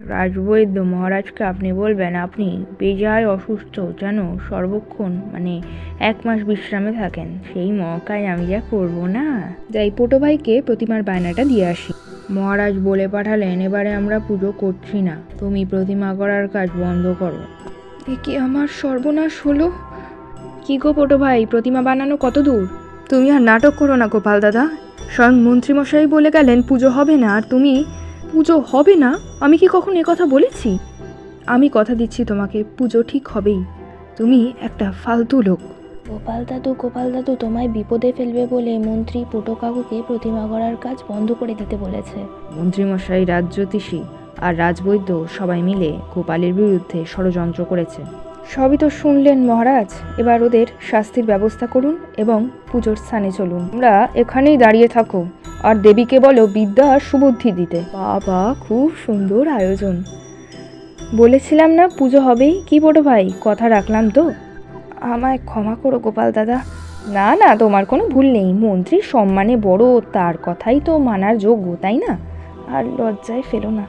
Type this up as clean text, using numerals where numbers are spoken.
রাজবৈদ্য মহারাজকে আপনি বলবেন আপনি বেজায় অসুস্থ, যেন সর্বক্ষণ 1 মাস বিশ্রামে থাকেন। সেই মকায় আমি যা করবো না। যাই পোটো ভাইকে প্রতিমার বায়নাটা দিয়ে আসি। মহারাজ বলে পাঠালেন এবারে আমরা পুজো করছি না, তুমি প্রতিমা করার কাজ বন্ধ করো। এ কি আমার সর্বনাশ হলো! কি গো পোটো ভাই, প্রতিমা বানানো কত দূর? তুমি আর নাটক করো না গোপাল দাদা, স্বয়ং মন্ত্রীমশাই বলে গেলেন পুজো হবে না, আর তুমি পুজো হবে না? আমি কি কখন কথা বলেছি? আমি কথা দিচ্ছি তোমাকে, পুজো ঠিক হবেই। তুমি একটা ফালতু লোক। গোপাল দাদু তোমায় বিপদে ফেলবে বলে মন্ত্রী পোটো কাকুকে প্রতিমা করার কাজ বন্ধ করে দিতে বলেছে। মন্ত্রীমশাই, রাজজ্যোতিষী আর রাজবৈদ্য সবাই মিলে গোপালের বিরুদ্ধে ষড়যন্ত্র করেছে। সবই তো শুনলেন মহারাজ, এবার ওদের শাস্তির ব্যবস্থা করুন এবং পুজোর স্থানে চলুন। তোমরা এখানেই দাঁড়িয়ে থাকো আর দেবীকে বলো বিদ্যা আর সুবুদ্ধি দিতে। বাবা, খুব সুন্দর আয়োজন। বলেছিলাম না পুজো হবেই। কি বড় ভাই, কথা রাখলাম তো? আমায় ক্ষমা করো গোপাল দাদা। না না, তোমার কোনো ভুল নেই। মন্ত্রীর সম্মানে বড়, তার কথাই তো মানার যোগ্য, তাই না? আর লজ্জায় ফেলো না।